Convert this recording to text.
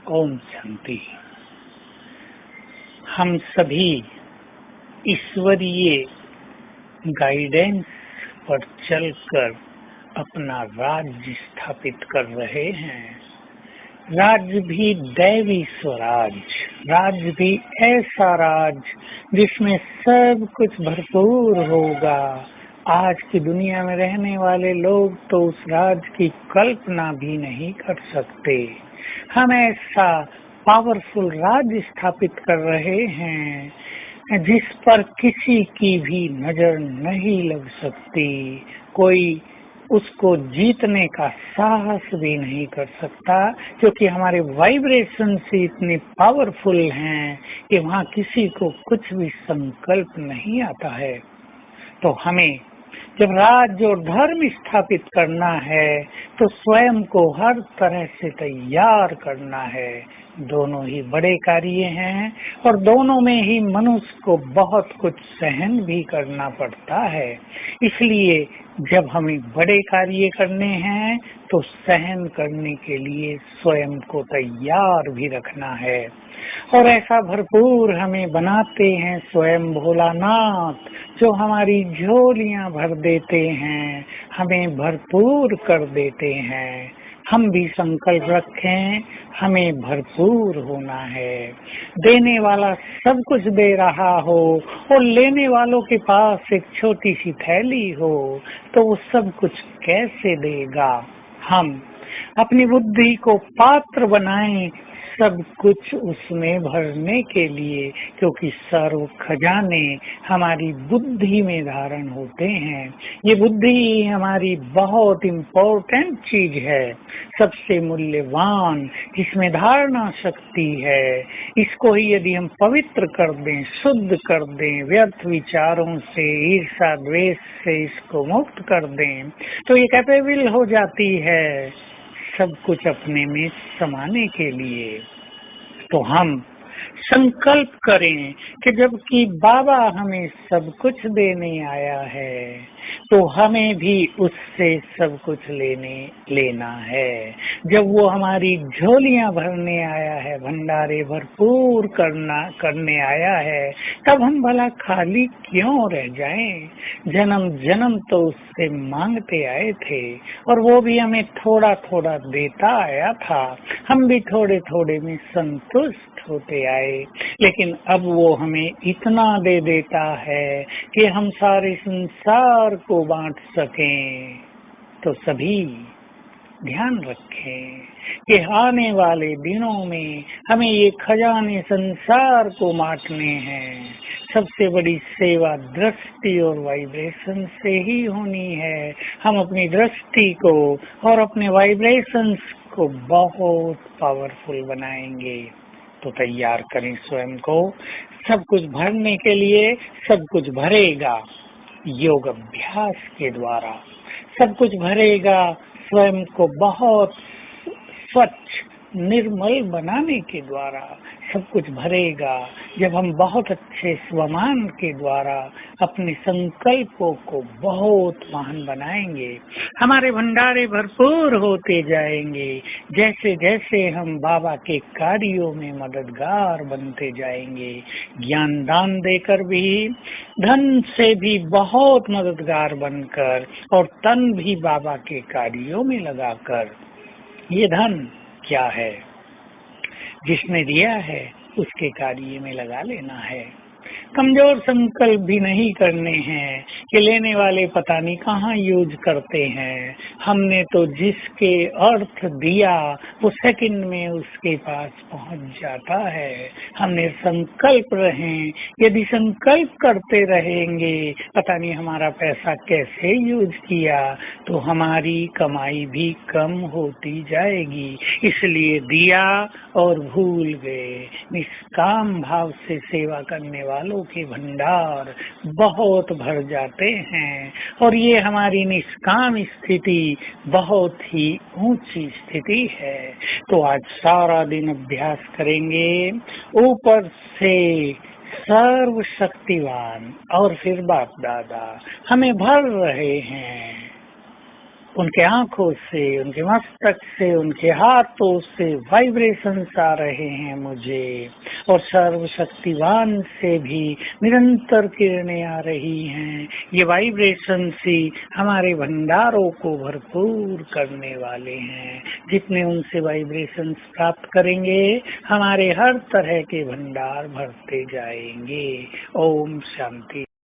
ओम शांति। हम सभी ईश्वरीय गाइडेंस पर चलकर अपना राज्य स्थापित कर रहे हैं। राज्य भी दैवी स्वराज, राज्य भी ऐसा राज्य जिसमें सब कुछ भरपूर होगा। आज की दुनिया में रहने वाले लोग तो उस राज्य की कल्पना भी नहीं कर सकते। हम ऐसा पावरफुल राज्य स्थापित कर रहे हैं जिस पर किसी की भी नजर नहीं लग सकती। कोई उसको जीतने का साहस भी नहीं कर सकता, क्योंकि हमारे वाइब्रेशन से इतने पावरफुल हैं कि वहाँ किसी को कुछ भी संकल्प नहीं आता है। तो हमें जब राज्य और धर्म स्थापित करना है तो स्वयं को हर तरह से तैयार करना है। दोनों ही बड़े कार्य हैं और दोनों में ही मनुष्य को बहुत कुछ सहन भी करना पड़ता है। इसलिए जब हमें बड़े कार्य करने हैं तो सहन करने के लिए स्वयं को तैयार भी रखना है। और ऐसा भरपूर हमें बनाते हैं स्वयं भोलानाथ, जो हमारी झोलियां भर देते हैं, हमें भरपूर कर देते हैं। हम भी संकल्प रखें, हमें भरपूर होना है। देने वाला सब कुछ दे रहा हो और लेने वालों के पास एक छोटी सी थैली हो तो वो सब कुछ कैसे देगा। हम अपनी बुद्धि को पात्र बनाएं सब कुछ उसमें भरने के लिए, क्योंकि सर्व खजाने हमारी बुद्धि में धारण होते हैं। ये बुद्धि हमारी बहुत इम्पोर्टेंट चीज है, सबसे मूल्यवान, जिसमें धारणा शक्ति है। इसको ही यदि हम पवित्र कर दें, शुद्ध कर दें, व्यर्थ विचारों से, ईर्ष्या द्वेष से इसको मुक्त कर दें तो ये कैपेबल हो जाती है सब कुछ अपने में समाने के लिए। तो हम संकल्प करें कि जबकि बाबा हमें सब कुछ देने आया है तो हमें भी उससे सब कुछ लेना है। जब वो हमारी झोलियां भरने आया है, भंडारे भरपूर करने आया है, तब हम भला खाली क्यों रह जाएं। जन्म जन्म तो उससे मांगते आए थे और वो भी हमें थोड़ा थोड़ा देता आया था। हम भी थोड़े थोड़े में संतुष्ट होते आए, लेकिन अब वो हमें इतना दे देता है कि हम सारे संसार को बांट सकें। तो सभी ध्यान रखें कि आने वाले दिनों में हमें ये खजाने संसार को बांटने हैं। सबसे बड़ी सेवा दृष्टि और वाइब्रेशन से ही होनी है। हम अपनी दृष्टि को और अपने वाइब्रेशंस को बहुत पावरफुल बनाएंगे। तो तैयार करें स्वयं को सब कुछ भरने के लिए। सब कुछ भरेगा योग अभ्यास के द्वारा, सब कुछ भरेगा स्वयं को बहुत स्वच्छ निर्मल बनाने के द्वारा। सब कुछ भरेगा जब हम बहुत अच्छे स्वमान के द्वारा अपने संकल्पों को बहुत महान बनाएंगे। हमारे भंडारे भरपूर होते जाएंगे जैसे जैसे हम बाबा के कार्यों में मददगार बनते जाएंगे। ज्ञान दान देकर भी, धन से भी बहुत मददगार बनकर और तन भी बाबा के कार्यों में लगाकर। ये धन क्या है? जिसने दिया है उसके कार्य में लगा लेना है। कमजोर संकल्प भी नहीं करने हैं कि लेने वाले पता नहीं कहाँ यूज करते हैं। हमने तो जिसके अर्थ दिया वो सेकंड में उसके पास पहुंच जाता है। हमने संकल्प रहें, यदि संकल्प करते रहेंगे पता नहीं हमारा पैसा कैसे यूज किया तो हमारी कमाई भी कम होती जाएगी। इसलिए दिया और भूल गए। निष्काम भाव से सेवा करने वालों के भंडार बहुत भर जाते हैं और ये हमारी निष्काम स्थिति बहुत ही ऊंची स्थिति है। तो आज सारा दिन अभ्यास करेंगे ऊपर से सर्वशक्तिवान और फिर बाप दादा हमें भर रहे हैं। उनके आंखों से, उनके मस्तक से, उनके हाथों से वाइब्रेशंस आ रहे हैं मुझे, और सर्वशक्तिवान से भी निरंतर किरणें आ रही हैं। ये वाइब्रेशंस ही हमारे भंडारों को भरपूर करने वाले हैं। जितने उनसे वाइब्रेशंस प्राप्त करेंगे, हमारे हर तरह के भंडार भरते जाएंगे। ओम शांति।